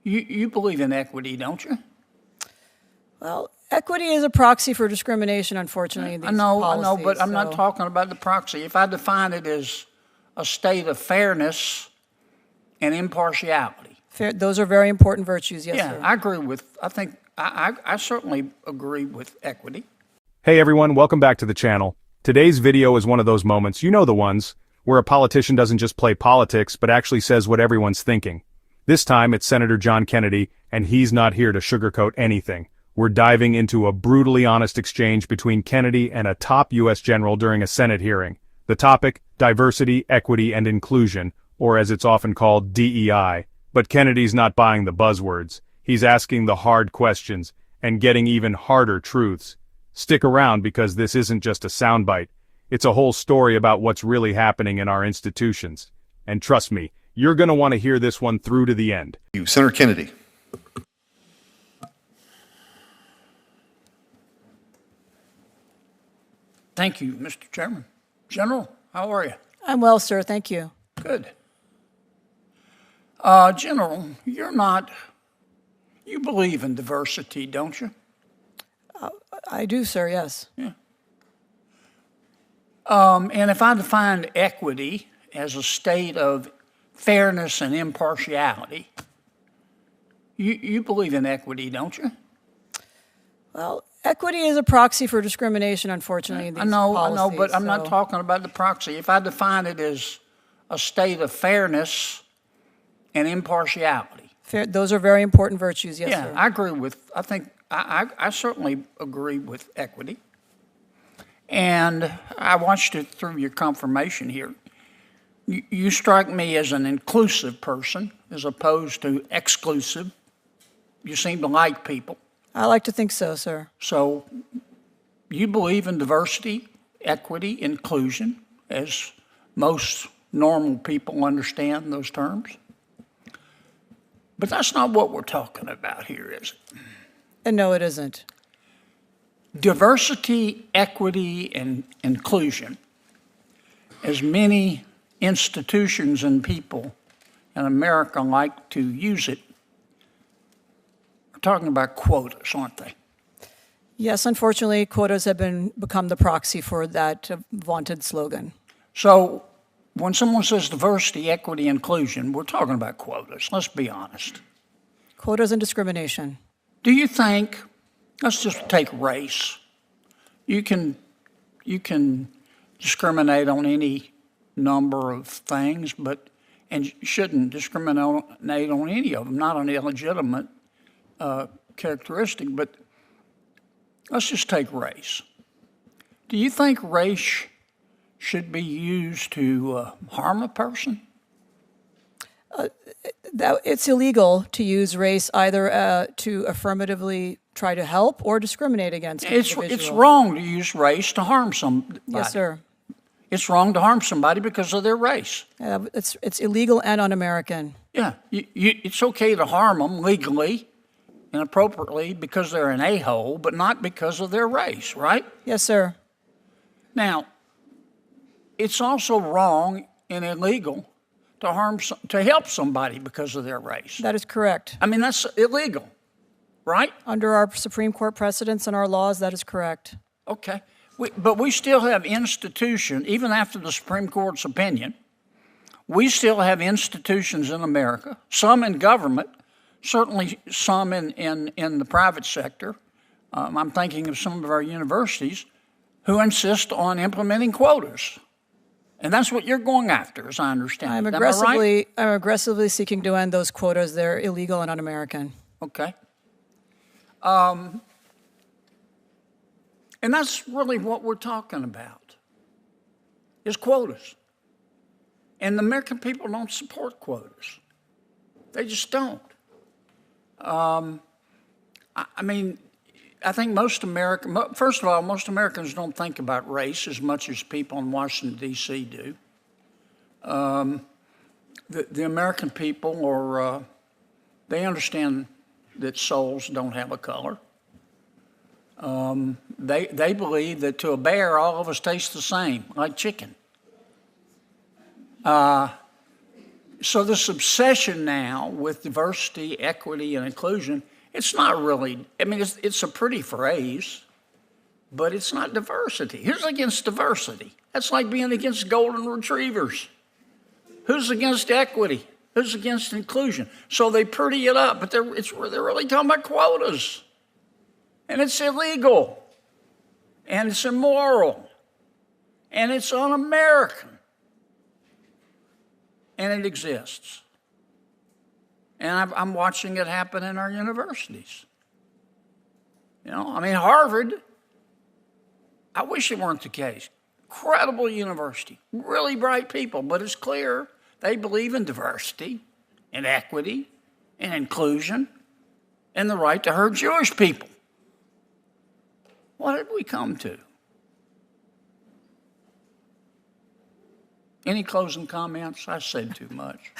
You believe in equity, don't you? Well, equity is a proxy for discrimination, unfortunately, in these I know, policies, but I'm not so- talking about the proxy. If I define it as a state of fairness and impartiality. Those are very important virtues, yes, Yeah, sir. I agree with, I certainly agree with equity. Hey everyone, welcome back to the channel. Today's video is one of those moments, you know the ones, where a politician doesn't just play politics but actually says what everyone's thinking. This time it's Senator John Kennedy, and he's not here to sugarcoat anything. We're diving into a brutally honest exchange between Kennedy and a top U.S. general during a Senate hearing. The topic, diversity, equity, and inclusion, or as it's often called, DEI. But Kennedy's not buying the buzzwords. He's asking the hard questions, and getting even harder truths. Stick around because this isn't just a soundbite. It's a whole story about what's really happening in our institutions. And trust me, you're gonna want to hear this one through to the end. Senator Kennedy. Thank you, Mr. Chairman. General, how are you? I'm well, sir, thank you. Good. General, you believe in diversity, don't you? I do, sir, yes. Yeah. And if I defined equity as a state of fairness and impartiality, you believe in equity, don't you? Well, equity is a proxy for discrimination, unfortunately, in these policies. I know, but I'm not so- talking about the proxy. If I define it as a state of fairness and impartiality. Those are very important virtues, yes, Yeah, sir. I agree with, I certainly agree with equity. And I watched it through your confirmation here. You strike me as an inclusive person as opposed to exclusive. You seem to like people. I like to think so, sir. So you believe in diversity, equity, inclusion, as most normal people understand those terms. But that's not what we're talking about here, is it? And no, it isn't. Diversity, equity, and inclusion, as many institutions and people in America like to use it, are talking about quotas, aren't they? Yes, unfortunately, quotas have become the proxy for that vaunted slogan. So when someone says diversity, equity, inclusion, we're talking about quotas. Let's be honest. Quotas and discrimination. Do you think, let's just take race. You can discriminate on any number of things, and shouldn't discriminate on any of them, not an illegitimate characteristic, but let's just take race. Do you think race should be used to harm a person? It's illegal to use race either to affirmatively try to help or discriminate against an individual. It's wrong to use race to harm somebody. Yes, sir. It's wrong to harm somebody because of their race. It's illegal and un-American. Yeah, it's okay to harm them legally and appropriately because they're an a-hole, but not because of their race, right? Yes, sir. Now, it's also wrong and illegal to help somebody because of their race. That is correct. I mean, that's illegal, right? Under our Supreme Court precedents and our laws, that is correct. Okay. But we still have institutions, even after the Supreme Court's opinion, we still have institutions in America, some in government, certainly some in the private sector. I'm thinking of some of our universities who insist on implementing quotas. And that's what you're going after, as I understand it. I'm aggressively seeking to end those quotas. They're illegal and un-American. Okay. And that's really what we're talking about, is quotas. And the American people don't support quotas. They just don't. I mean, I think most Americans don't think about race as much as people in Washington, D.C. do. The American people they understand that souls don't have a color. They believe that to a bear, all of us taste the same, like chicken. So this obsession now with diversity, equity, and inclusion, it's not really, I mean, it's a pretty phrase, but it's not diversity. Who's against diversity? That's like being against golden retrievers. Who's against equity? Who's against inclusion? So they pretty it up, but they're really talking about quotas. And it's illegal. And it's immoral. And it's un-American. And it exists. And I'm watching it happen in our universities. You know, I mean, Harvard, I wish it weren't the case. Incredible university, really bright people, but it's clear they believe in diversity and equity and inclusion and the right to hurt Jewish people. What did we come to? Any closing comments? I said too much.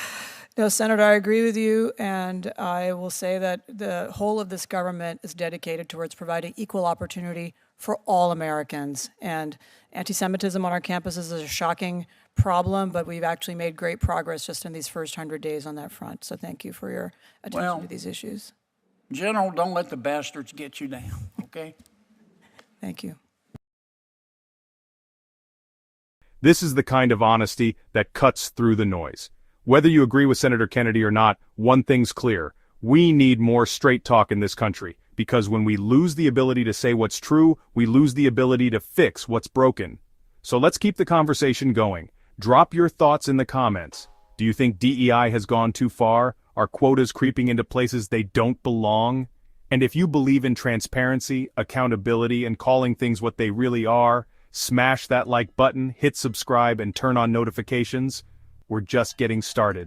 No, Senator, I agree with you, and I will say that the whole of this government is dedicated towards providing equal opportunity for all Americans. And anti-Semitism on our campuses is a shocking problem, but we've actually made great progress just in these first 100 days on that front. So thank you for your attention to these issues. General, don't let the bastards get you down, okay? Thank you. This is the kind of honesty that cuts through the noise. Whether you agree with Senator Kennedy or not, one thing's clear. We need more straight talk in this country, because when we lose the ability to say what's true, we lose the ability to fix what's broken. So let's keep the conversation going. Drop your thoughts in the comments. Do you think DEI has gone too far? Are quotas creeping into places they don't belong? And if you believe in transparency, accountability, and calling things what they really are, smash that like button, hit subscribe, and turn on notifications. We're just getting started.